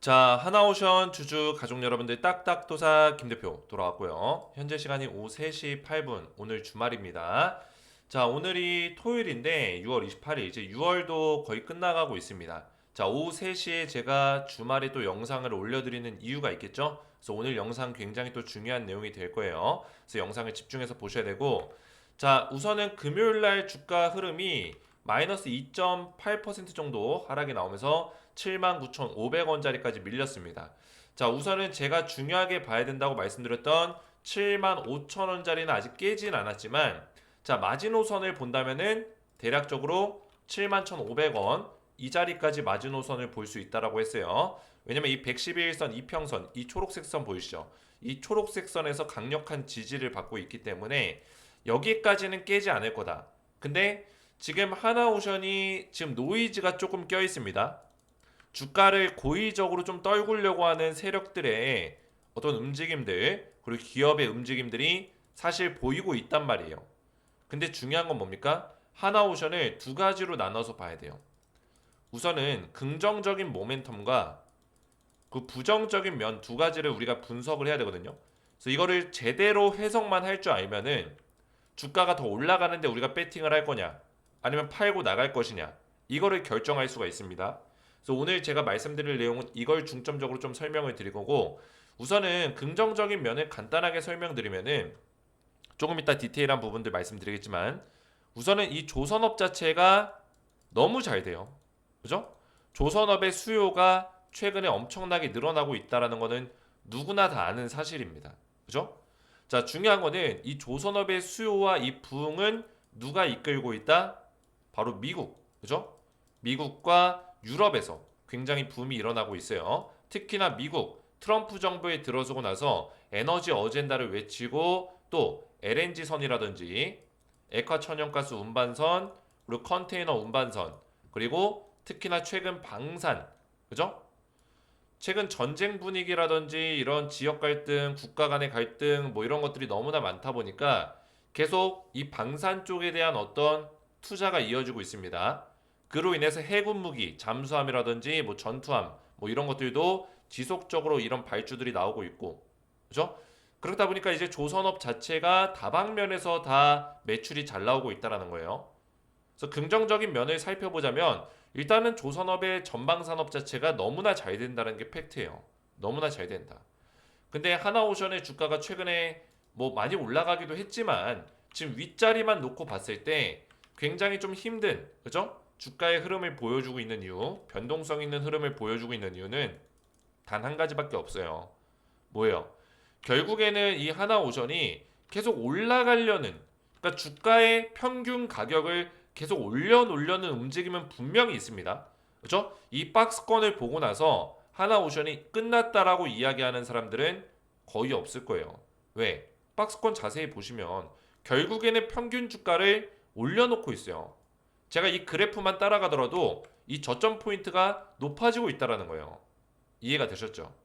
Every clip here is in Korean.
자, 하나오션 주주 가족 여러분들 딱딱도사 김대표 돌아왔고요. 현재 시간이 오후 3시 8분, 오늘 주말입니다. 자, 오늘이 토요일인데 6월 28일, 이제 6월도 거의 끝나가고 있습니다. 자, 오후 3시에 제가 주말에 또 영상을 올려드리는 이유가 있겠죠? 그래서 오늘 영상 굉장히 또 중요한 내용이 될 거예요. 그래서 영상을 집중해서 보셔야 되고, 자, 우선은 금요일날 주가 흐름이 마이너스 2.8% 정도 하락이 나오면서 79,500원짜리까지 밀렸습니다. 자, 우선은 제가 중요하게 봐야 된다고 말씀드렸던 75,000원짜리는 아직 깨진 않았지만, 자, 마지노선을 본다면은 대략적으로 71,500원 이 자리까지 마지노선을 볼 수 있다라고 했어요. 왜냐면 이 111선 이평선, 이 초록색 선 보이시죠? 이 초록색 선에서 강력한 지지를 받고 있기 때문에 여기까지는 깨지 않을 거다. 근데 지금 하나오션이 지금 노이즈가 조금 껴 있습니다. 주가를 고의적으로 좀 떨구려고 하는 세력들의 어떤 움직임들, 그리고 기업의 움직임들이 사실 보이고 있단 말이에요. 근데 중요한 건 뭡니까? 하나오션을 두 가지로 나눠서 봐야 돼요. 우선은 긍정적인 모멘텀과 그 부정적인 면 두 가지를 우리가 분석을 해야 되거든요. 그래서 이거를 제대로 해석만 할 줄 알면은 주가가 더 올라가는데 우리가 배팅을 할 거냐, 아니면 팔고 나갈 것이냐, 이거를 결정할 수가 있습니다. 그래서 오늘 제가 말씀드릴 내용은 이걸 중점적으로 좀 설명을 드릴 거고, 우선은 긍정적인 면을 간단하게 설명드리면은 조금 이따 디테일한 부분들 말씀드리겠지만, 우선은 이 조선업 자체가 너무 잘 돼요. 그죠? 조선업의 수요가 최근에 엄청나게 늘어나고 있다라는 거는 누구나 다 아는 사실입니다. 그죠? 자, 중요한 거는 이 조선업의 수요와 이 부흥은 누가 이끌고 있다? 바로 미국. 그죠? 미국과 유럽에서 굉장히 붐이 일어나고 있어요. 특히나 미국 트럼프 정부에 들어서고 나서 에너지 어젠다를 외치고 또 LNG선이라든지 액화천연가스 운반선, 그리고 컨테이너 운반선, 그리고 특히나 최근 방산, 그죠? 최근 전쟁 분위기라든지 이런 지역 갈등, 국가 간의 갈등, 뭐 이런 것들이 너무나 많다 보니까 계속 이 방산 쪽에 대한 어떤 투자가 이어지고 있습니다. 그로 인해서 해군 무기, 잠수함이라든지 뭐 전투함, 뭐 이런 것들도 지속적으로 이런 발주들이 나오고 있고, 그죠? 그렇다 보니까 이제 조선업 자체가 다방면에서 다 매출이 잘 나오고 있다라는 거예요. 그래서 긍정적인 면을 살펴보자면 일단은 조선업의 전방 산업 자체가 너무나 잘 된다는 게 팩트예요. 너무나 잘 된다. 근데 하나오션의 주가가 최근에 뭐 많이 올라가기도 했지만 지금 윗자리만 놓고 봤을 때 굉장히 좀 힘든, 그죠? 주가의 흐름을 보여주고 있는 이유, 변동성 있는 흐름을 보여주고 있는 이유는 단 한 가지밖에 없어요. 뭐예요? 결국에는 이 하나오션이 계속 올라가려는, 그러니까 주가의 평균 가격을 계속 올려놓으려는 움직임은 분명히 있습니다. 그렇죠? 이 박스권을 보고 나서 하나오션이 끝났다라고 이야기하는 사람들은 거의 없을 거예요. 왜? 박스권 자세히 보시면 결국에는 평균 주가를 올려놓고 있어요. 제가 이 그래프만 따라가더라도 이 저점 포인트가 높아지고 있다는 거예요. 이해가 되셨죠?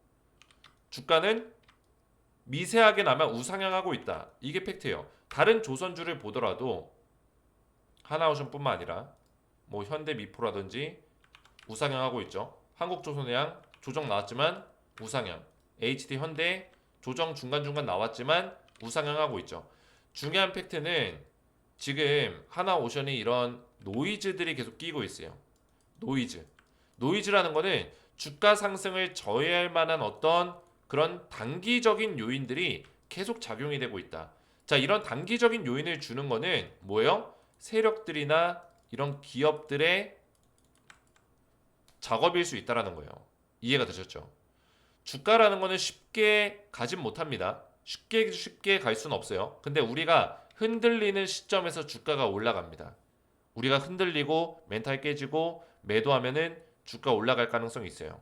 주가는 미세하게나마 우상향하고 있다. 이게 팩트예요. 다른 조선주를 보더라도 하나오션뿐만 아니라 뭐 현대미포라든지 우상향하고 있죠. 한국조선해양 조정 나왔지만 우상향, HD 현대 조정 중간중간 나왔지만 우상향하고 있죠. 중요한 팩트는 지금 하나오션이 이런 노이즈들이 계속 끼고 있어요. 노이즈. 노이즈라는 거는 주가 상승을 저해할 만한 어떤 그런 단기적인 요인들이 계속 작용이 되고 있다. 자, 이런 단기적인 요인을 주는 거는 뭐예요? 세력들이나 이런 기업들의 작업일 수 있다라는 거예요. 이해가 되셨죠? 주가라는 거는 쉽게 가진 못합니다. 쉽게 갈 수는 없어요. 근데 우리가 흔들리는 시점에서 주가가 올라갑니다. 우리가 흔들리고 멘탈 깨지고 매도하면은 주가 올라갈 가능성이 있어요.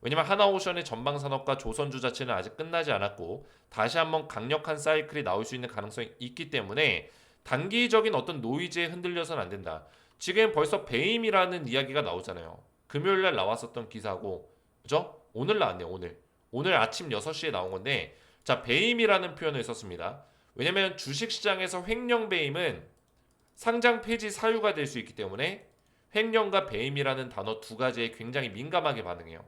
왜냐면 하나오션의 전방 산업과 조선주 자체는 아직 끝나지 않았고 다시 한번 강력한 사이클이 나올 수 있는 가능성이 있기 때문에 단기적인 어떤 노이즈에 흔들려서는 안 된다. 지금 벌써 배임이라는 이야기가 나오잖아요. 금요일 날 나왔었던 기사고, 그죠? 오늘 나왔네요, 오늘. 오늘 아침 6시에 나온 건데, 자, 배임이라는 표현을 썼습니다. 왜냐면 주식시장에서 횡령 배임은 상장 폐지 사유가 될 수 있기 때문에 횡령과 배임이라는 단어 두 가지에 굉장히 민감하게 반응해요.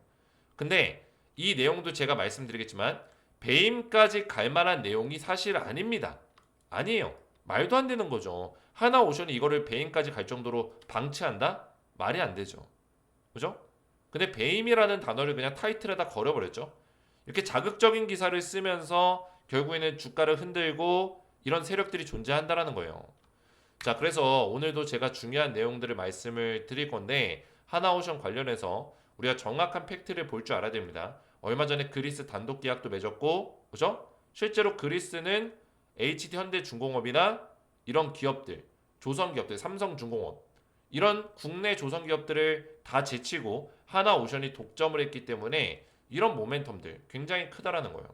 근데 이 내용도 제가 말씀드리겠지만 배임까지 갈 만한 내용이 사실 아닙니다. 아니에요. 말도 안 되는 거죠. 하나오션이 이거를 배임까지 갈 정도로 방치한다? 말이 안 되죠. 그죠? 근데 배임이라는 단어를 그냥 타이틀에다 걸어버렸죠. 이렇게 자극적인 기사를 쓰면서 결국에는 주가를 흔들고 이런 세력들이 존재한다라는 거예요. 자, 그래서 오늘도 제가 중요한 내용들을 말씀을 드릴 건데 하나오션 관련해서 우리가 정확한 팩트를 볼 줄 알아야 됩니다. 얼마 전에 그리스 단독 계약도 맺었고, 그죠? 실제로 그리스는 HD 현대중공업이나 이런 기업들, 조선기업들, 삼성중공업 이런 국내 조선기업들을 다 제치고 하나오션이 독점을 했기 때문에 이런 모멘텀들 굉장히 크다라는 거예요.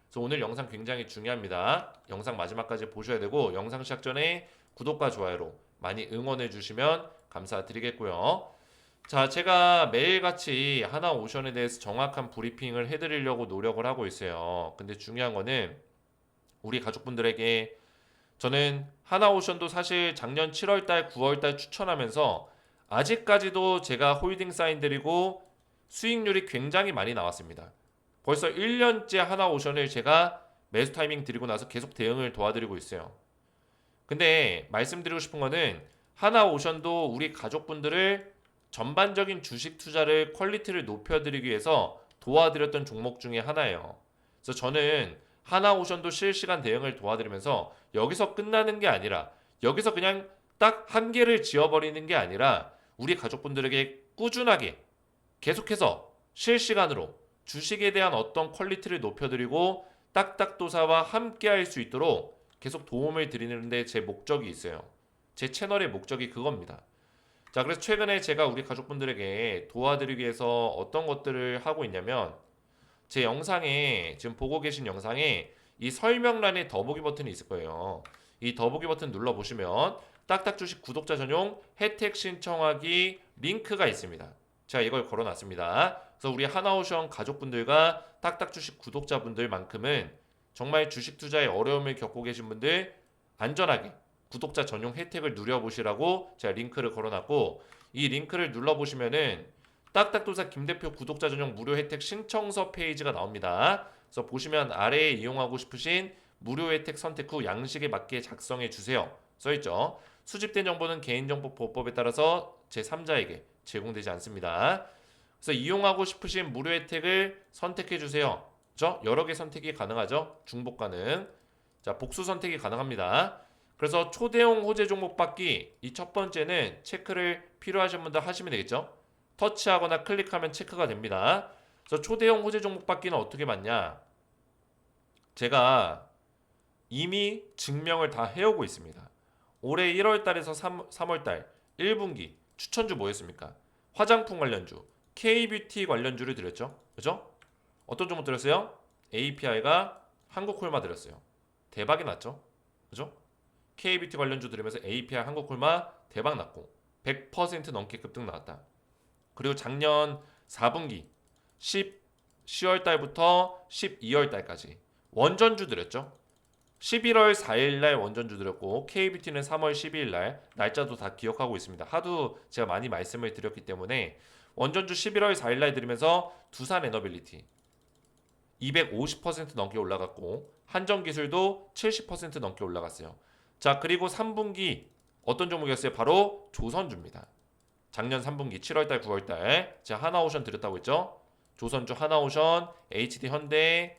그래서 오늘 영상 굉장히 중요합니다. 영상 마지막까지 보셔야 되고 영상 시작 전에 구독과 좋아요로 많이 응원해 주시면 감사드리겠고요. 자, 제가 매일같이 하나오션에 대해서 정확한 브리핑을 해드리려고 노력을 하고 있어요. 근데 중요한 거는 우리 가족분들에게 저는 하나오션도 사실 작년 7월달, 9월달 추천하면서 아직까지도 제가 홀딩 사인드리고 수익률이 굉장히 많이 나왔습니다. 벌써 1년째 하나오션을 제가 매수 타이밍 드리고 나서 계속 대응을 도와드리고 있어요. 근데 말씀드리고 싶은 거는 하나오션도 우리 가족분들을 전반적인 주식 투자를 퀄리티를 높여드리기 위해서 도와드렸던 종목 중에 하나예요. 그래서 저는 하나오션도 실시간 대응을 도와드리면서 여기서 끝나는 게 아니라 여기서 그냥 딱 한 개를 지어버리는 게 아니라 우리 가족분들에게 꾸준하게 계속해서 실시간으로 주식에 대한 어떤 퀄리티를 높여드리고 딱딱도사와 함께 할 수 있도록 계속 도움을 드리는데 제 목적이 있어요. 제 채널의 목적이 그겁니다. 자, 그래서 최근에 제가 우리 가족분들에게 도와드리기 위해서 어떤 것들을 하고 있냐면 제 영상에 지금 보고 계신 영상에 이 설명란에 더보기 버튼이 있을 거예요. 이 더보기 버튼 눌러보시면 딱딱주식 구독자 전용 혜택 신청하기 링크가 있습니다. 제가 이걸 걸어놨습니다. 그래서 우리 하나오션 가족분들과 딱딱주식 구독자분들만큼은 정말 주식 투자에 어려움을 겪고 계신 분들 안전하게 구독자 전용 혜택을 누려보시라고 제가 링크를 걸어놨고 이 링크를 눌러보시면은 딱딱도사 김대표 구독자 전용 무료 혜택 신청서 페이지가 나옵니다. 그래서 보시면 아래에 이용하고 싶으신 무료 혜택 선택 후 양식에 맞게 작성해 주세요. 써있죠. 수집된 정보는 개인정보보호법에 따라서 제3자에게 제공되지 않습니다. 그래서 이용하고 싶으신 무료 혜택을 선택해 주세요. 그렇죠? 여러 개 선택이 가능하죠. 중복 가능. 자, 복수 선택이 가능합니다. 그래서 초대형 호재 종목 받기 이 첫 번째는 체크를 필요하신 분들 하시면 되겠죠. 터치하거나 클릭하면 체크가 됩니다. 그래서 초대형 호재 종목 받기는 어떻게 받냐? 제가 이미 증명을 다 해오고 있습니다. 올해 1월달에서 3월달 1분기 추천주 뭐였습니까? 화장품 관련주, K뷰티 관련주를 드렸죠. 그죠? 어떤 종목 드렸어요? API가 한국콜마 드렸어요. 대박이 났죠. 그죠? K뷰티 관련주 들으면서 API 한국콜마 대박 났고 100% 넘게 급등 나왔다. 그리고 작년 4분기 10월 달부터 12월 달까지 원전주 드렸죠. 11월 4일 날 원전주 드렸고 KBT는 3월 12일 날 날짜도 다 기억하고 있습니다. 하도 제가 많이 말씀을 드렸기 때문에 원전주 11월 4일 날 드리면서 두산 에너빌리티 250% 넘게 올라갔고 한전기술도 70% 넘게 올라갔어요. 자, 그리고 3분기 어떤 종목이었어요? 바로 조선주입니다. 작년 3분기 7월달 9월달 제가 하나오션 드렸다고 했죠. 조선주 하나오션, HD 현대,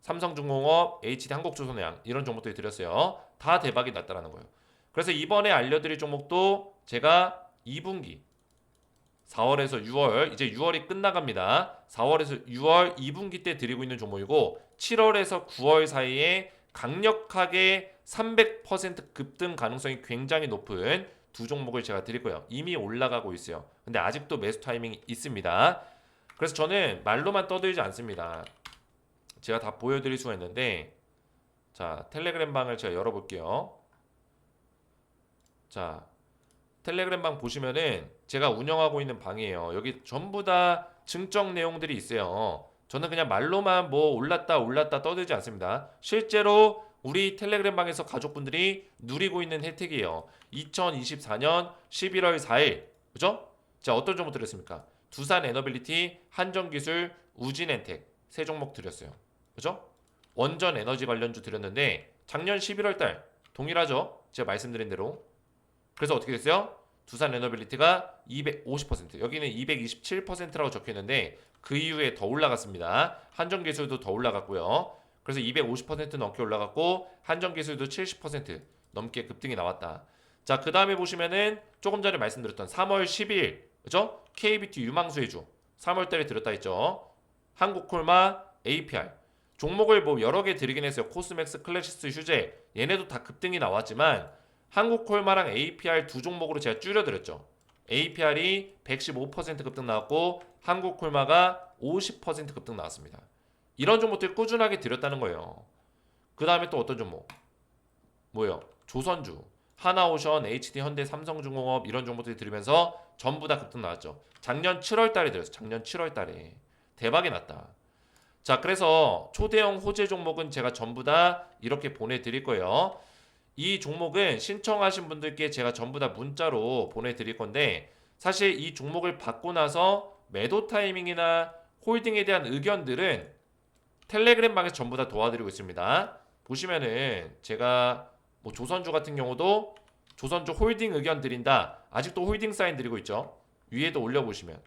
삼성중공업, HD 한국조선해양 이런 종목들이 드렸어요. 다 대박이 났다라는 거예요. 그래서 이번에 알려드릴 종목도 제가 2분기 4월에서 6월 이제 6월이 끝나갑니다. 4월에서 6월 2분기 때 드리고 있는 종목이고 7월에서 9월 사이에 강력하게 300% 급등 가능성이 굉장히 높은 두 종목을 제가 드릴 거예요. 이미 올라가고 있어요. 근데 아직도 매수 타이밍이 있습니다. 그래서 저는 말로만 떠들지 않습니다. 제가 다 보여드릴 수가 있는데 자, 텔레그램 방을 제가 열어볼게요. 자, 텔레그램 방 보시면은 제가 운영하고 있는 방이에요. 여기 전부 다 증정 내용들이 있어요. 저는 그냥 말로만 뭐 올랐다 떠들지 않습니다. 실제로 우리 텔레그램 방에서 가족분들이 누리고 있는 혜택이에요. 2024년 11월 4일 그죠? 자, 어떤 종목 드렸습니까? 두산 에너빌리티, 한전기술, 우진엔텍 세 종목 드렸어요. 그죠? 원전 에너지 관련주 드렸는데 작년 11월 달 동일하죠? 제가 말씀드린 대로. 그래서 어떻게 됐어요? 두산 에너빌리티가 250%, 여기는 227%라고 적혀 있는데 그 이후에 더 올라갔습니다. 한전기술도 더 올라갔고요. 그래서 250% 넘게 올라갔고 한전기술도 70% 넘게 급등이 나왔다. 자, 그 다음에 보시면은 조금 전에 말씀드렸던 3월 12일, 그죠? KBT 유망수의 주 3월 달에 들었다 했죠. 한국콜마, APR 종목을 뭐 여러 개 드리긴 했어요. 코스맥스, 클래시스, 휴재 얘네도 다 급등이 나왔지만 한국콜마랑 APR 두 종목으로 제가 줄여드렸죠. APR이 115% 급등 나왔고 한국콜마가 50% 급등 나왔습니다. 이런 종목들 꾸준하게 드렸다는 거예요. 그 다음에 또 어떤 종목? 뭐예요? 조선주, 하나오션, HD, 현대, 삼성중공업 이런 종목들이 들으면서 전부 다 급등 나왔죠. 작년 7월 달에 들었어요. 작년 7월 달에. 대박이 났다. 자, 그래서 초대형 호재 종목은 제가 전부 다 이렇게 보내드릴 거예요. 이 종목은 신청하신 분들께 제가 전부 다 문자로 보내드릴 건데 사실 이 종목을 받고 나서 매도 타이밍이나 홀딩에 대한 의견들은 텔레그램 방에서 전부 다 도와드리고 있습니다. 보시면은 제가 뭐 조선주 같은 경우도 조선주 홀딩 의견 드린다. 아직도 홀딩 사인 드리고 있죠. 위에도 올려보시면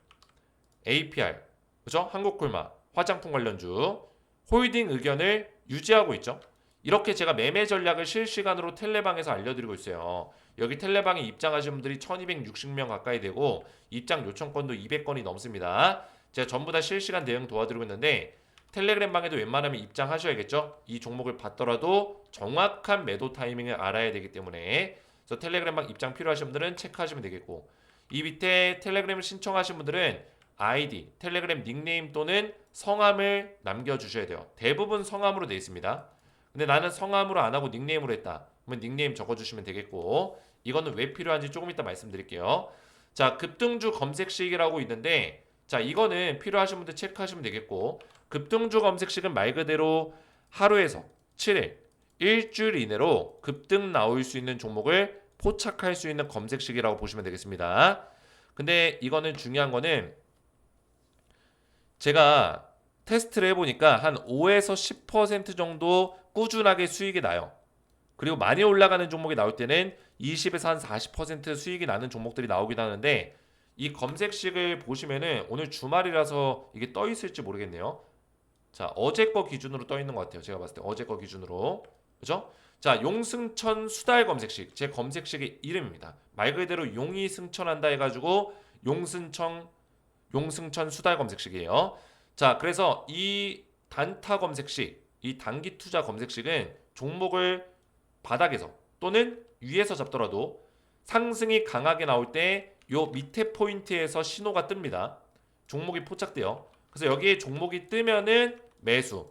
APR, 그죠? 한국콜마, 화장품 관련주 홀딩 의견을 유지하고 있죠. 이렇게 제가 매매 전략을 실시간으로 텔레방에서 알려드리고 있어요. 여기 텔레방에 입장하신 분들이 1260명 가까이 되고 입장 요청건도 200건이 넘습니다. 제가 전부 다 실시간 대응 도와드리고 있는데 텔레그램 방에도 웬만하면 입장하셔야겠죠. 이 종목을 받더라도 정확한 매도 타이밍을 알아야 되기 때문에 그래서 텔레그램 방 입장 필요하신 분들은 체크하시면 되겠고 이 밑에 텔레그램을 신청하신 분들은 아이디, 텔레그램 닉네임 또는 성함을 남겨주셔야 돼요. 대부분 성함으로 되어 있습니다. 근데 나는 성함으로 안 하고 닉네임으로 했다. 그러면 닉네임 적어주시면 되겠고 이거는 왜 필요한지 조금 이따 말씀드릴게요. 자, 급등주 검색식이라고 있는데 자, 이거는 필요하신 분들 체크하시면 되겠고 급등주 검색식은 말 그대로 하루에서 7일, 일주일 이내로 급등 나올 수 있는 종목을 포착할 수 있는 검색식이라고 보시면 되겠습니다. 근데 이거는 중요한 거는 제가 테스트를 해보니까 한 5에서 10% 정도 꾸준하게 수익이 나요. 그리고 많이 올라가는 종목이 나올 때는 20에서 한 40% 수익이 나는 종목들이 나오기도 하는데 이 검색식을 보시면은 오늘 주말이라서 이게 떠 있을지 모르겠네요. 자, 어제 거 기준으로 떠 있는 것 같아요. 제가 봤을 때 어제 거 기준으로. 그죠? 자, 용승천 수달 검색식. 제 검색식의 이름입니다. 말 그대로 용이 승천한다 해가지고 용승천 수달 검색식이에요. 자, 그래서 이 단타 검색식, 이 단기 투자 검색식은 종목을 바닥에서 또는 위에서 잡더라도 상승이 강하게 나올 때 요 밑에 포인트에서 신호가 뜹니다. 종목이 포착돼요. 그래서 여기에 종목이 뜨면은 매수,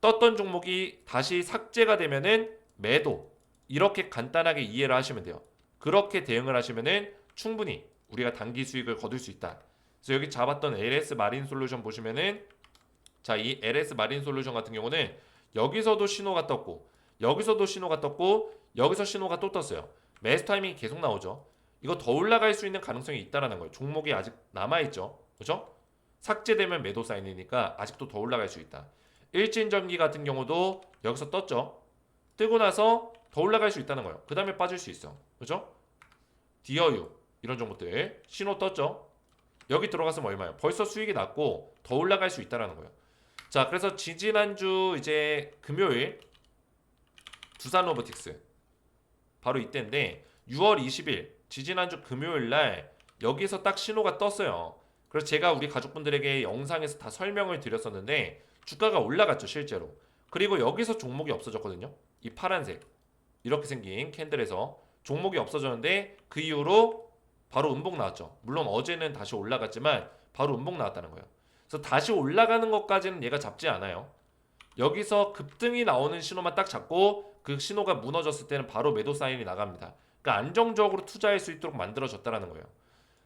떴던 종목이 다시 삭제가 되면은 매도, 이렇게 간단하게 이해를 하시면 돼요. 그렇게 대응을 하시면은 충분히 우리가 단기 수익을 거둘 수 있다. 그래서 여기 잡았던 LS 마린 솔루션 보시면은 자, 이 LS 마린 솔루션 같은 경우는 여기서도 신호가 떴고 여기서도 신호가 떴고 여기서 신호가 또 떴어요. 매수 타이밍이 계속 나오죠. 이거 더 올라갈 수 있는 가능성이 있다라는 거예요. 종목이 아직 남아있죠. 그죠? 삭제되면 매도 사인이니까 아직도 더 올라갈 수 있다. 일진전기 같은 경우도 여기서 떴죠. 뜨고 나서 더 올라갈 수 있다는 거예요. 그 다음에 빠질 수 있어. 그죠? 디어유 이런 종목들 신호 떴죠. 여기 들어갔으면 얼마예요? 벌써 수익이 났고 더 올라갈 수 있다는 거예요. 자, 그래서 지지난주 이제 금요일 두산 로보틱스 바로 이때인데 6월 20일 지지난주 금요일 날 여기서 딱 신호가 떴어요. 그래서 제가 우리 가족분들에게 영상에서 다 설명을 드렸었는데 주가가 올라갔죠, 실제로. 그리고 여기서 종목이 없어졌거든요. 이 파란색 이렇게 생긴 캔들에서 종목이 없어졌는데 그 이후로 바로 음봉 나왔죠. 물론 어제는 다시 올라갔지만 바로 음봉 나왔다는 거예요. 그래서 다시 올라가는 것까지는 얘가 잡지 않아요. 여기서 급등이 나오는 신호만 딱 잡고 그 신호가 무너졌을 때는 바로 매도 사인이 나갑니다. 그러니까 안정적으로 투자할 수 있도록 만들어졌다라는 거예요.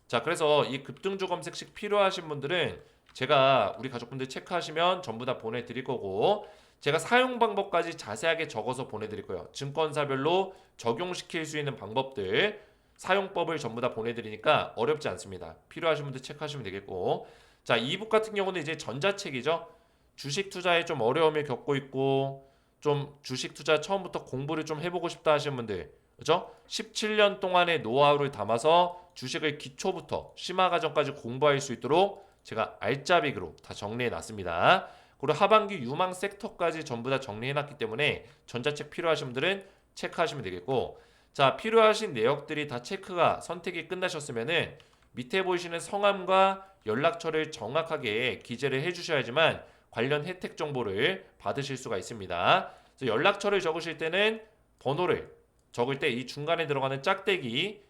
자, 그래서 이 급등주 검색식 필요하신 분들은 제가 우리 가족분들 체크하시면 전부 다 보내드릴 거고 제가 사용 방법까지 자세하게 적어서 보내드릴 거예요. 증권사별로 적용시킬 수 있는 방법들 사용법을 전부 다 보내드리니까 어렵지 않습니다. 필요하신 분들 체크하시면 되겠고, 자, 이북 같은 경우는 이제 전자책이죠. 주식 투자에 좀 어려움을 겪고 있고 좀 주식 투자 처음부터 공부를 좀 해보고 싶다 하시는 분들, 그죠? 17년 동안의 노하우를 담아서 주식을 기초부터 심화 과정까지 공부할 수 있도록 제가 알짜배기로 다 정리해 놨습니다. 그리고 하반기 유망 섹터까지 전부 다 정리해 놨기 때문에 전자책 필요하신 분들은 체크하시면 되겠고, 자, 필요하신 내역들이 다 체크가 선택이 끝나셨으면은 밑에 보이시는 성함과 연락처를 정확하게 기재를 해주셔야지만 관련 혜택 정보를 받으실 수가 있습니다. 그래서 연락처를 적으실 때는 번호를 적을 때 이 중간에 들어가는 짝대기,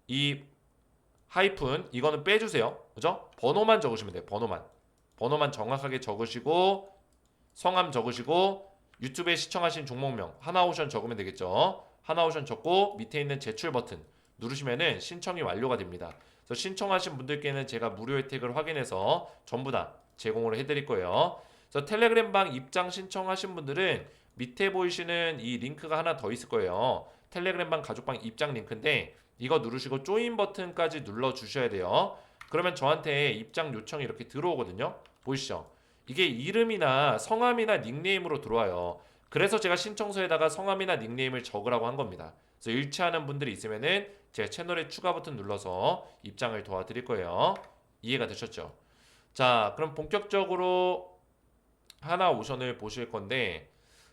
이 하이픈 이거는 빼주세요. 그죠? 번호만 적으시면 돼요. 번호만 정확하게 적으시고 성함 적으시고 유튜브에 시청하신 종목명 하나오션 적으면 되겠죠. 하나오션 적고 밑에 있는 제출 버튼 누르시면은 신청이 완료가 됩니다. 그래서 신청하신 분들께는 제가 무료 혜택을 확인해서 전부 다 제공을 해드릴 거예요. 그래서 텔레그램방 입장 신청하신 분들은 밑에 보이시는 이 링크가 하나 더 있을 거예요. 텔레그램방 가족방 입장 링크인데 이거 누르시고 조인 버튼까지 눌러 주셔야 돼요. 그러면 저한테 입장 요청이 이렇게 들어오거든요. 보이시죠? 이게 이름이나 성함이나 닉네임으로 들어와요. 그래서 제가 신청서에다가 성함이나 닉네임을 적으라고 한 겁니다. 그래서 일치하는 분들이 있으면은 제 채널에 추가 버튼 눌러서 입장을 도와드릴 거예요. 이해가 되셨죠? 자, 그럼 본격적으로 하나오션을 보실 건데,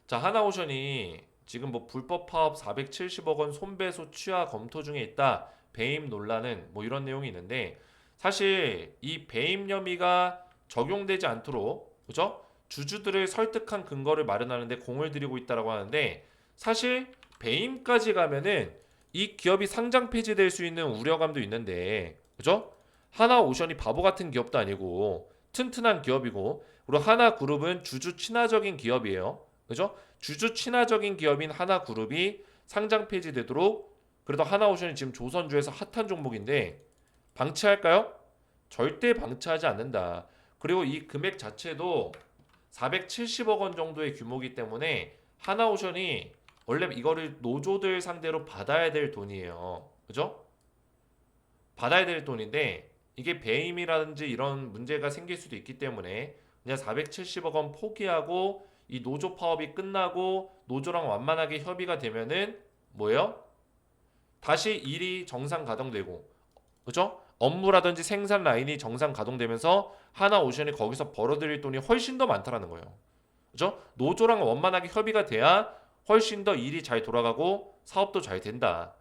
자, 하나오션이 지금 뭐 불법 파업 470억 원 손배소 취하 검토 중에 있다. 배임 논란은 뭐 이런 내용이 있는데, 사실 이 배임 혐의가 적용되지 않도록, 그죠? 주주들을 설득한 근거를 마련하는데 공을 들이고 있다라고 하는데, 사실 배임까지 가면은 이 기업이 상장 폐지될 수 있는 우려감도 있는데, 그죠? 하나오션이 바보 같은 기업도 아니고 튼튼한 기업이고, 그리고 하나그룹은 주주 친화적인 기업이에요. 그죠? 주주 친화적인 기업인 하나그룹이 상장 폐지되도록, 그래도 하나오션이 지금 조선주에서 핫한 종목인데 방치할까요? 절대 방치하지 않는다. 그리고 이 금액 자체도 470억 원 정도의 규모이기 때문에 하나오션이 원래 이거를 노조들 상대로 받아야 될 돈이에요. 그죠? 받아야 될 돈인데 이게 배임이라든지 이런 문제가 생길 수도 있기 때문에 그냥 470억 원 포기하고 이 노조 파업이 끝나고 노조랑 완만하게 협의가 되면은 뭐예요? 다시 일이 정상 가동되고, 그죠? 업무라든지 생산 라인이 정상 가동되면서 하나오션이 거기서 벌어들일 돈이 훨씬 더 많다라는 거예요. 그죠? 노조랑 원만하게 협의가 돼야 훨씬 더 일이 잘 돌아가고 사업도 잘 된다.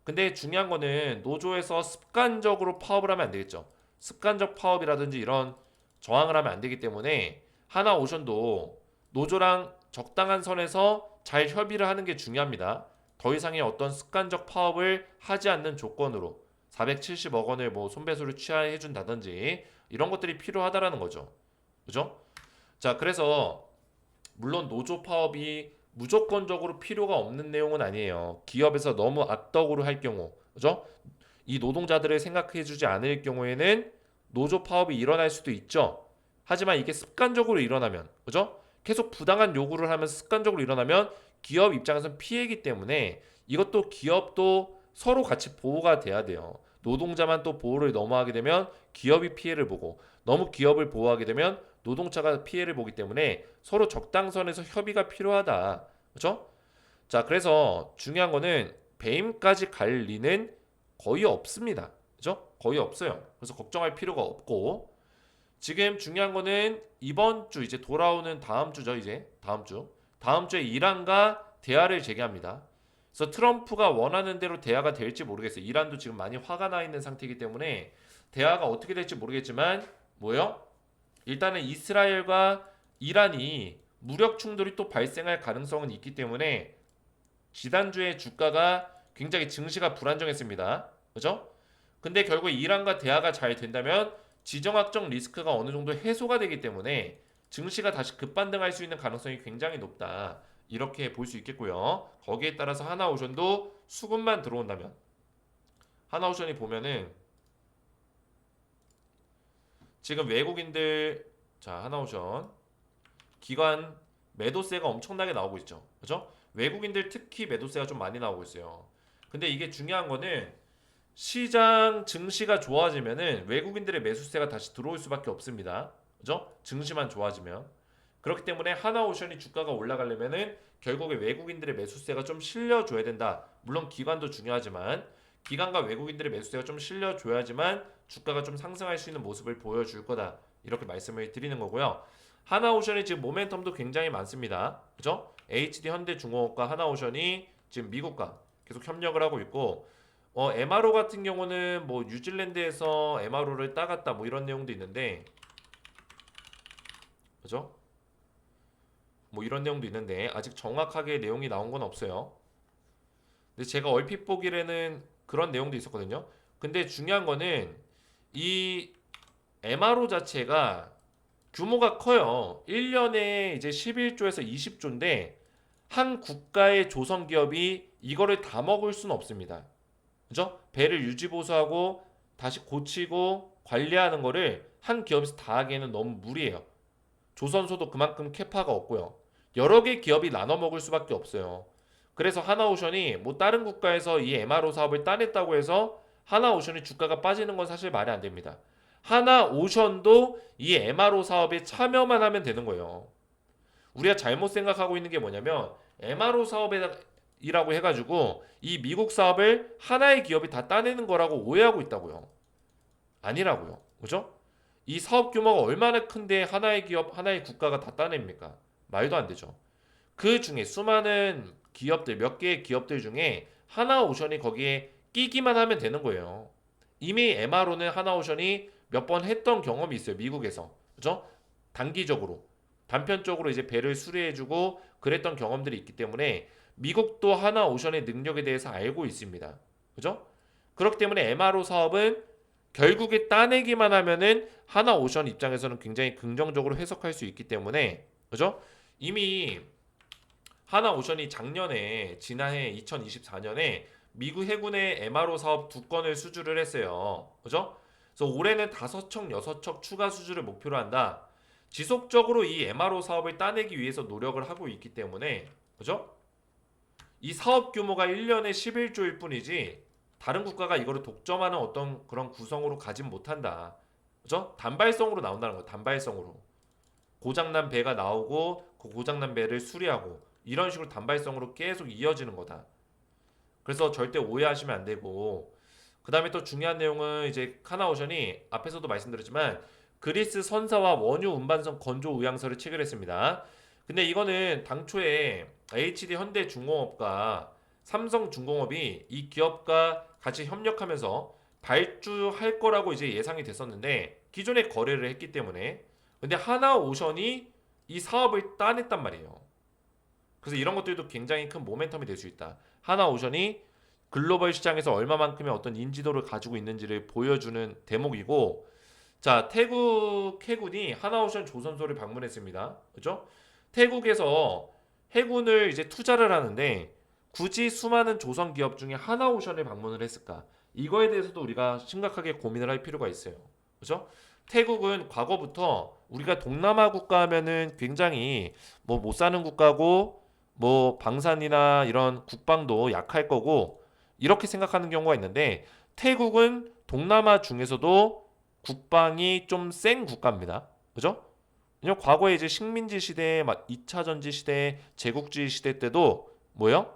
근데 중요한 거는 노조에서 습관적으로 파업을 하면 안 되겠죠. 습관적 파업이라든지 이런 저항을 하면 안 되기 때문에 하나오션도 노조랑 적당한 선에서 잘 협의를 하는 게 중요합니다. 더 이상의 어떤 습관적 파업을 하지 않는 조건으로 470억 원을 뭐 손배소를 취하해 준다든지 이런 것들이 필요하다라는 거죠. 그죠? 자, 그래서 물론 노조 파업이 무조건적으로 필요가 없는 내용은 아니에요. 기업에서 너무 악덕으로 할 경우, 그죠? 이 노동자들을 생각해주지 않을 경우에는 노조 파업이 일어날 수도 있죠. 하지만 이게 습관적으로 일어나면, 그죠? 계속 부당한 요구를 하면서 습관적으로 일어나면 기업 입장에서는 피해이기 때문에 이것도 기업도 서로 같이 보호가 돼야 돼요. 노동자만 또 보호를 너무 하게 되면 기업이 피해를 보고 너무 기업을 보호하게 되면 노동자가 피해를 보기 때문에 서로 적당선에서 협의가 필요하다. 그렇죠? 자, 그래서 중요한 거는 배임까지 갈 리는 거의 없습니다. 그죠? 거의 없어요. 그래서 걱정할 필요가 없고 지금 중요한 거는 이번 주 이제 돌아오는 다음 주죠. 이제 다음 주. 다음 주에 이란과 대화를 재개합니다. 그래서 트럼프가 원하는 대로 대화가 될지 모르겠어요. 이란도 지금 많이 화가 나 있는 상태이기 때문에 대화가 어떻게 될지 모르겠지만 뭐요? 일단은 이스라엘과 이란이 무력 충돌이 또 발생할 가능성은 있기 때문에 지난주에 주가가 굉장히 증시가 불안정했습니다. 그죠? 근데 결국 이란과 대화가 잘 된다면 지정학적 리스크가 어느 정도 해소가 되기 때문에 증시가 다시 급반등할 수 있는 가능성이 굉장히 높다. 이렇게 볼 수 있겠고요. 거기에 따라서 하나오션도 수급만 들어온다면 하나오션이 보면은 지금 외국인들, 자, 하나오션 기관 매도세가 엄청나게 나오고 있죠. 그죠? 외국인들 특히 매도세가 좀 많이 나오고 있어요. 근데 이게 중요한 거는 시장 증시가 좋아지면은 외국인들의 매수세가 다시 들어올 수밖에 없습니다. 그죠? 증시만 좋아지면. 그렇기 때문에 하나오션이 주가가 올라가려면은 결국에 외국인들의 매수세가 좀 실려줘야 된다. 물론 기관도 중요하지만 기관과 외국인들의 매수세가 좀 실려줘야지만 주가가 좀 상승할 수 있는 모습을 보여줄 거다. 이렇게 말씀을 드리는 거고요. 하나오션이 지금 모멘텀도 굉장히 많습니다. 그죠? HD 현대중공업과 하나오션이 지금 미국과 계속 협력을 하고 있고 MRO 같은 경우는 뭐 뉴질랜드에서 MRO를 따갔다 뭐 이런 내용도 있는데 그죠? 뭐 이런 내용도 있는데 아직 정확하게 내용이 나온 건 없어요. 근데 제가 얼핏 보기에는 그런 내용도 있었거든요. 근데 중요한 거는 이 MRO 자체가 규모가 커요. 1년에 이제 11조에서 20조인데 한 국가의 조선 기업이 이거를 다 먹을 수는 없습니다. 그죠? 배를 유지 보수하고 다시 고치고 관리하는 거를 한 기업에서 다 하기에는 너무 무리예요. 조선소도 그만큼 캐파가 없고요. 여러 개 기업이 나눠 먹을 수밖에 없어요. 그래서 하나오션이 뭐 다른 국가에서 이 MRO 사업을 따냈다고 해서 하나오션이 주가가 빠지는 건 사실 말이 안 됩니다. 하나오션도 이 MRO 사업에 참여만 하면 되는 거예요. 우리가 잘못 생각하고 있는 게 뭐냐면 MRO 사업이라고 해가지고 이 미국 사업을 하나의 기업이 다 따내는 거라고 오해하고 있다고요. 아니라고요. 그죠? 이 사업 규모가 얼마나 큰데 하나의 기업, 하나의 국가가 다 따냅니까? 말도 안 되죠. 그 중에 수많은 기업들, 몇 개의 기업들 중에 하나오션이 거기에 끼기만 하면 되는 거예요. 이미 MRO는 하나오션이 몇 번 했던 경험이 있어요. 미국에서. 그죠? 단기적으로. 단편적으로 이제 배를 수리해주고 그랬던 경험들이 있기 때문에 미국도 하나오션의 능력에 대해서 알고 있습니다. 그죠? 그렇기 때문에 MRO 사업은 결국에 따내기만 하면은 하나오션 입장에서는 굉장히 긍정적으로 해석할 수 있기 때문에 그죠? 이미 하나오션이 작년에 지난해 2024년에 미국 해군의 MRO 사업 2건을 수주를 했어요. 그죠? 그래서 올해는 5척, 6척 추가 수주를 목표로 한다. 지속적으로 이 MRO 사업을 따내기 위해서 노력을 하고 있기 때문에 그죠? 이 사업 규모가 1년에 11조일 뿐이지 다른 국가가 이거를 독점하는 어떤 그런 구성으로 가진 못한다. 그죠? 단발성으로 나온다는 거예요. 단발성으로. 고장난 배가 나오고 그 고장난 배를 수리하고 이런 식으로 단발성으로 계속 이어지는 거다. 그래서 절대 오해하시면 안 되고 그 다음에 또 중요한 내용은 이제 카나오션이 앞에서도 말씀드렸지만 그리스 선사와 원유 운반선 건조 의향서를 체결했습니다. 근데 이거는 당초에 HD 현대중공업과 삼성중공업이 이 기업과 같이 협력하면서 발주할 거라고 이제 예상이 됐었는데 기존에 거래를 했기 때문에 근데 하나오션이 이 사업을 따냈단 말이에요. 그래서 이런 것들도 굉장히 큰 모멘텀이 될 수 있다. 하나오션이 글로벌 시장에서 얼마만큼의 어떤 인지도를 가지고 있는지를 보여주는 대목이고 자 태국 해군이 하나오션 조선소를 방문했습니다. 그죠? 태국에서 해군을 이제 투자를 하는데 굳이 수많은 조선 기업 중에 하나오션을 방문을 했을까? 이거에 대해서도 우리가 심각하게 고민을 할 필요가 있어요. 그죠? 태국은 과거부터 우리가 동남아 국가 하면은 굉장히 뭐 못 사는 국가고 뭐 방산이나 이런 국방도 약할 거고 이렇게 생각하는 경우가 있는데 태국은 동남아 중에서도 국방이 좀 센 국가입니다. 그죠? 왜냐면 과거에 이제 식민지 시대, 막 2차 전지 시대, 제국주의 시대 때도 뭐요?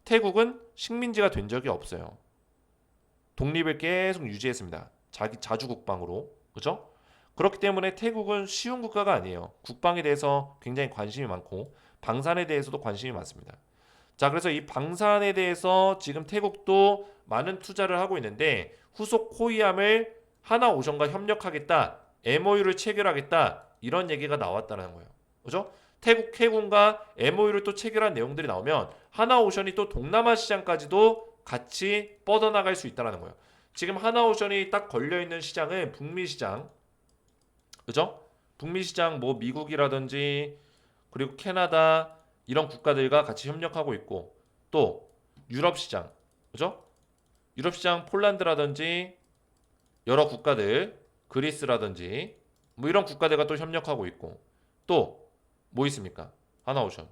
태국은 식민지가 된 적이 없어요. 독립을 계속 유지했습니다. 자기 자주 국방으로. 그죠? 그렇기 때문에 태국은 쉬운 국가가 아니에요. 국방에 대해서 굉장히 관심이 많고 방산에 대해서도 관심이 많습니다. 자, 그래서 이 방산에 대해서 지금 태국도 많은 투자를 하고 있는데 후속 코이암을 하나오션과 협력하겠다, MOU를 체결하겠다 이런 얘기가 나왔다는 거예요. 그죠? 태국 해군과 MOU를 또 체결한 내용들이 나오면 하나오션이 또 동남아 시장까지도 같이 뻗어나갈 수 있다는 거예요. 지금 하나오션이 딱 걸려 있는 시장은 북미 시장, 그죠? 북미 시장 뭐 미국이라든지 그리고 캐나다 이런 국가들과 같이 협력하고 있고 또 유럽 시장, 그죠? 유럽 시장 폴란드라든지 여러 국가들, 그리스라든지 뭐 이런 국가들과 또 협력하고 있고 또 뭐 있습니까? 하나오션.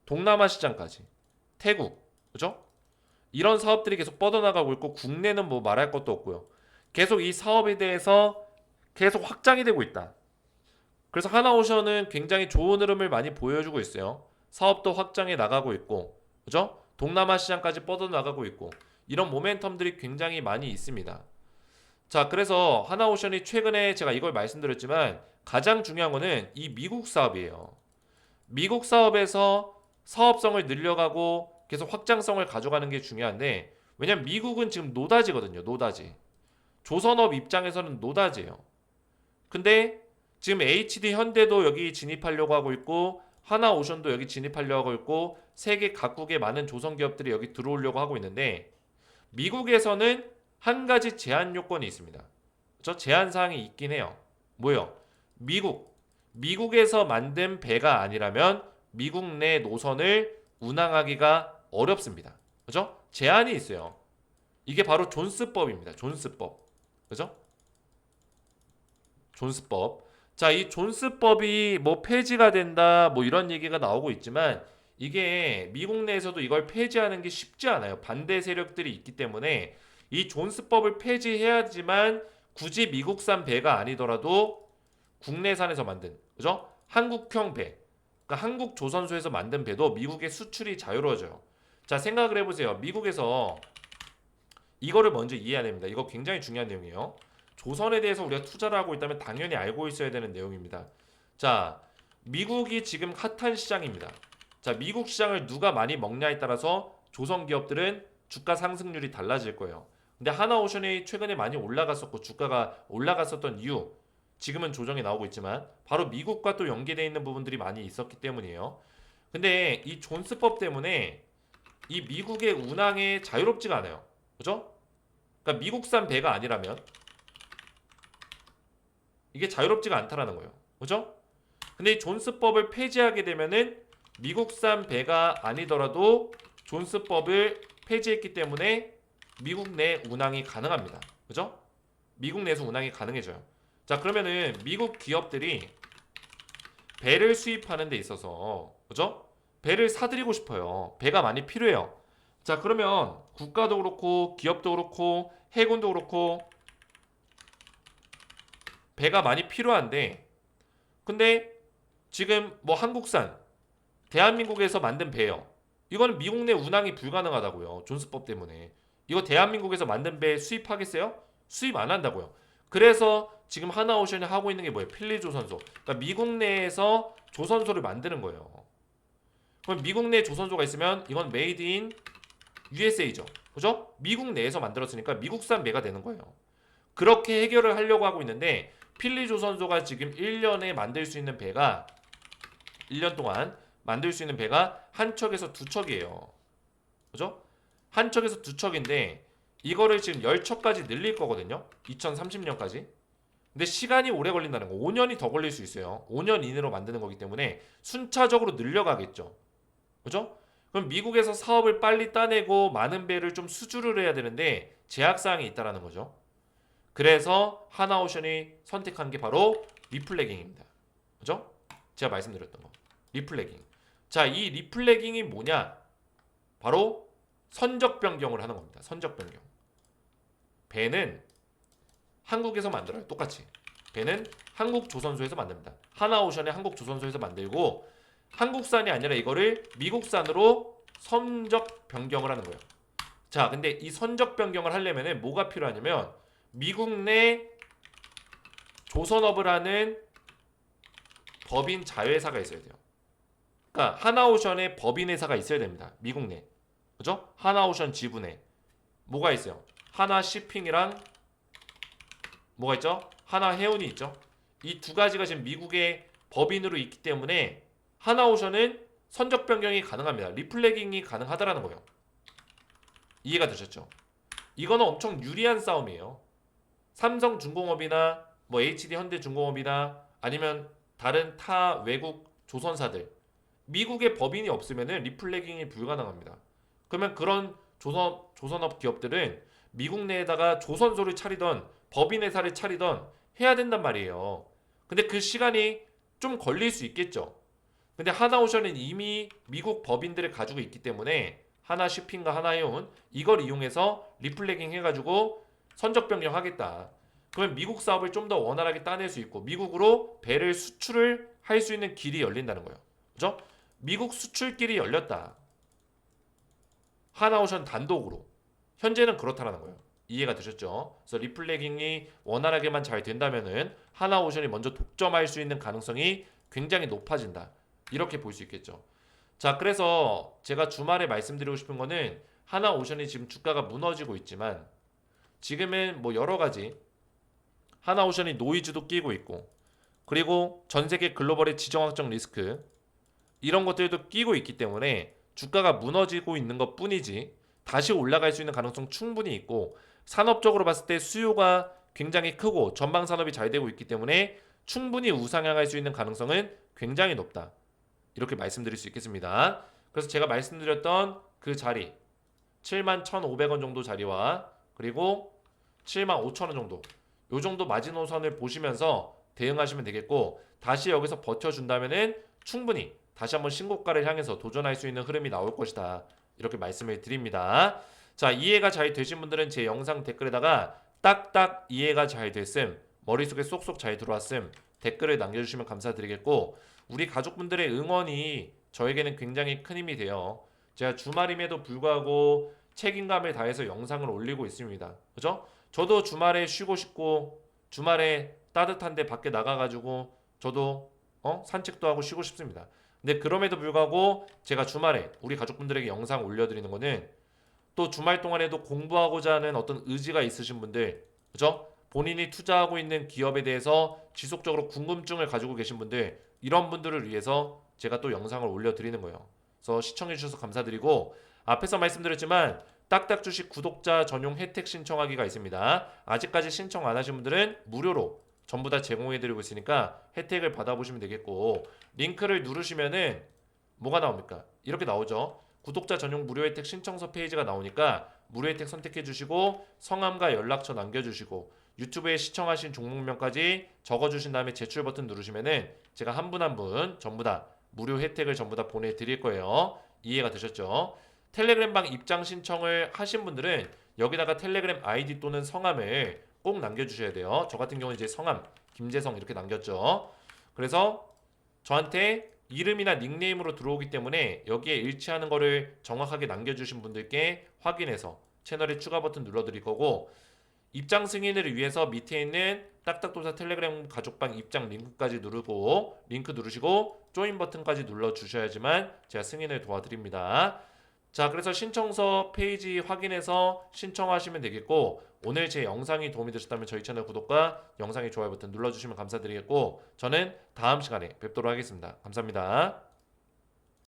동남아 시장까지. 태국. 그죠? 이런 사업들이 계속 뻗어나가고 있고 국내는 뭐 말할 것도 없고요. 계속 이 사업에 대해서 계속 확장이 되고 있다. 그래서 하나오션은 굉장히 좋은 흐름을 많이 보여주고 있어요. 사업도 확장해 나가고 있고, 그죠? 동남아 시장까지 뻗어나가고 있고, 이런 모멘텀들이 굉장히 많이 있습니다. 자, 그래서 하나오션이 최근에 제가 이걸 말씀드렸지만 가장 중요한 거는 이 미국 사업이에요. 미국 사업에서 사업성을 늘려가고 계속 확장성을 가져가는 게 중요한데, 왜냐면 미국은 지금 노다지거든요. 노다지. 조선업 입장에서는 노다지예요. 근데 지금 HD 현대도 여기 진입하려고 하고 있고 하나오션도 여기 진입하려고 하고 있고 세계 각국의 많은 조선 기업들이 여기 들어오려고 하고 있는데 미국에서는 한 가지 제한 요건이 있습니다. 저 제한 사항이 있긴 해요. 뭐요? 미국에서 만든 배가 아니라면 미국 내 노선을 운항하기가 어렵습니다. 그죠? 제한이 있어요. 이게 바로 존스법입니다. 존스법. 그죠? 존스법. 자, 이 존스법이 뭐 폐지가 된다, 뭐 이런 얘기가 나오고 있지만 이게 미국 내에서도 이걸 폐지하는 게 쉽지 않아요. 반대 세력들이 있기 때문에 이 존스법을 폐지해야지만 굳이 미국산 배가 아니더라도 국내산에서 만든, 그죠? 한국형 배, 그러니까 한국 조선소에서 만든 배도 미국에 수출이 자유로워져요. 자, 생각을 해보세요. 미국에서 이거를 먼저 이해해야 됩니다. 이거 굉장히 중요한 내용이에요. 조선에 대해서 우리가 투자를 하고 있다면 당연히 알고 있어야 되는 내용입니다. 자, 미국이 지금 핫한 시장입니다. 자, 미국 시장을 누가 많이 먹냐에 따라서 조선 기업들은 주가 상승률이 달라질 거예요. 근데 하나오션이 최근에 많이 올라갔었고 주가가 올라갔었던 이유, 지금은 조정이 나오고 있지만 바로 미국과 또 연계되어 있는 부분들이 많이 있었기 때문이에요. 근데 이 존스법 때문에 이 미국의 운항에 자유롭지가 않아요. 그죠? 그러니까 미국산 배가 아니라면 이게 자유롭지가 않다라는 거예요. 그죠? 근데 이 존스법을 폐지하게 되면은 미국산 배가 아니더라도 존스법을 폐지했기 때문에 미국 내 운항이 가능합니다. 그죠? 미국 내에서 운항이 가능해져요. 자, 그러면은 미국 기업들이 배를 수입하는 데 있어서 그죠? 배를 사들이고 싶어요. 배가 많이 필요해요. 자, 그러면 국가도 그렇고 기업도 그렇고 해군도 그렇고 배가 많이 필요한데 근데 지금 뭐 한국산 대한민국에서 만든 배요. 이거는 미국 내 운항이 불가능하다고요. 존스법 때문에. 이거 대한민국에서 만든 배 수입하겠어요? 수입 안 한다고요. 그래서 지금 하나오션이 하고 있는 게 뭐예요? 필리조선소. 그러니까 미국 내에서 조선소를 만드는 거예요. 그럼 미국 내에 조선소가 있으면 이건 메이드 인 USA죠. 그죠? 미국 내에서 만들었으니까 미국산 배가 되는 거예요. 그렇게 해결을 하려고 하고 있는데 필리조선소가 지금 1년에 만들 수 있는 배가 1년 동안 만들 수 있는 배가 한 척에서 두 척이에요. 그죠? 한 척에서 두 척인데 이거를 지금 10척까지 늘릴 거거든요. 2030년까지. 근데 시간이 오래 걸린다는 거. 5년이 더 걸릴 수 있어요. 5년 이내로 만드는 거기 때문에 순차적으로 늘려가겠죠. 그죠? 그럼 미국에서 사업을 빨리 따내고 많은 배를 좀 수주를 해야 되는데 제약사항이 있다라는 거죠. 그래서 하나오션이 선택한 게 바로 리플래깅입니다. 그죠? 제가 말씀드렸던 거. 리플래깅. 자, 이 리플래깅이 뭐냐? 바로 선적 변경을 하는 겁니다. 선적 변경. 배는 한국에서 만들어요. 똑같이. 배는 한국 조선소에서 만듭니다. 하나오션의 한국 조선소에서 만들고 한국산이 아니라 이거를 미국산으로 선적 변경을 하는 거예요. 자, 근데 이 선적 변경을 하려면 뭐가 필요하냐면 미국 내 조선업을 하는 법인 자회사가 있어야 돼요. 그러니까 하나오션의 법인 회사가 있어야 됩니다. 미국 내. 그죠? 하나오션 지분에 뭐가 있어요? 하나시핑이랑 뭐가 있죠? 하나해운이 있죠. 이 두 가지가 지금 미국의 법인으로 있기 때문에 하나오션은 선적 변경이 가능합니다. 리플래깅이 가능하다라는 거예요. 이해가 되셨죠? 이거는 엄청 유리한 싸움이에요. 삼성중공업이나 뭐 HD 현대중공업이나 아니면 다른 타 외국 조선사들 미국의 법인이 없으면은 리플래깅이 불가능합니다. 그러면 그런 조선업 기업들은 미국 내에다가 조선소를 차리던 법인 회사를 차리던 해야 된단 말이에요. 근데 그 시간이 좀 걸릴 수 있겠죠. 근데 하나오션은 이미 미국 법인들을 가지고 있기 때문에 하나 쇼핑과 하나이온 이걸 이용해서 리플래깅 해가지고 선적 변경하겠다. 그러면 미국 사업을 좀 더 원활하게 따낼 수 있고 미국으로 배를 수출을 할 수 있는 길이 열린다는 거예요. 그죠? 미국 수출길이 열렸다. 하나오션 단독으로. 현재는 그렇다라는 거예요. 이해가 되셨죠? 그래서 리플래깅이 원활하게만 잘 된다면은 하나오션이 먼저 독점할 수 있는 가능성이 굉장히 높아진다. 이렇게 볼 수 있겠죠. 자, 그래서 제가 주말에 말씀드리고 싶은 거는 하나오션이 지금 주가가 무너지고 있지만 지금은 뭐 여러 가지 하나오션이 노이즈도 끼고 있고 그리고 전 세계 글로벌의 지정학적 리스크 이런 것들도 끼고 있기 때문에 주가가 무너지고 있는 것 뿐이지 다시 올라갈 수 있는 가능성 충분히 있고 산업적으로 봤을 때 수요가 굉장히 크고 전방 산업이 잘 되고 있기 때문에 충분히 우상향할 수 있는 가능성은 굉장히 높다. 이렇게 말씀드릴 수 있겠습니다. 그래서 제가 말씀드렸던 그 자리 71,500원 정도 자리와 그리고 75,000원 정도 요 정도 마지노선을 보시면서 대응하시면 되겠고 다시 여기서 버텨준다면은 충분히 다시 한번 신고가를 향해서 도전할 수 있는 흐름이 나올 것이다. 이렇게 말씀을 드립니다. 자, 이해가 잘 되신 분들은 제 영상 댓글에다가 딱딱 이해가 잘 됐음, 머릿속에 쏙쏙 잘 들어왔음 댓글을 남겨주시면 감사드리겠고 우리 가족분들의 응원이 저에게는 굉장히 큰 힘이 돼요. 제가 주말임에도 불구하고 책임감을 다해서 영상을 올리고 있습니다. 그죠? 저도 주말에 쉬고 싶고 주말에 따뜻한데 밖에 나가가지고 저도 산책도 하고 쉬고 싶습니다. 근데 그럼에도 불구하고 제가 주말에 우리 가족분들에게 영상 올려드리는 거는 또 주말 동안에도 공부하고자 하는 어떤 의지가 있으신 분들, 그죠? 본인이 투자하고 있는 기업에 대해서 지속적으로 궁금증을 가지고 계신 분들, 이런 분들을 위해서 제가 또 영상을 올려드리는 거예요. 그래서 시청해주셔서 감사드리고 앞에서 말씀드렸지만 딱딱 주식 구독자 전용 혜택 신청하기가 있습니다. 아직까지 신청 안 하신 분들은 무료로 전부 다 제공해드리고 있으니까 혜택을 받아보시면 되겠고 링크를 누르시면은 뭐가 나옵니까? 이렇게 나오죠. 구독자 전용 무료 혜택 신청서 페이지가 나오니까 무료 혜택 선택해 주시고 성함과 연락처 남겨주시고 유튜브에 시청하신 종목명까지 적어주신 다음에 제출 버튼 누르시면은 제가 한 분 한 분 전부 다 무료 혜택을 전부 다 보내드릴 거예요. 이해가 되셨죠? 텔레그램방 입장 신청을 하신 분들은 여기다가 텔레그램 아이디 또는 성함을 꼭 남겨주셔야 돼요. 저 같은 경우는 이제 성함 김재성 이렇게 남겼죠. 그래서 저한테 이름이나 닉네임으로 들어오기 때문에 여기에 일치하는 거를 정확하게 남겨주신 분들께 확인해서 채널에 추가 버튼 눌러드릴 거고 입장 승인을 위해서 밑에 있는 딱딱도사 텔레그램 가족방 입장 링크까지 누르고 링크 누르시고 조인 버튼까지 눌러주셔야지만 제가 승인을 도와드립니다. 자, 그래서 신청서 페이지 확인해서 신청하시면 되겠고 오늘 제 영상이 도움이 되셨다면 저희 채널 구독과 영상의 좋아요 버튼 눌러주시면 감사드리겠고 저는 다음 시간에 뵙도록 하겠습니다. 감사합니다.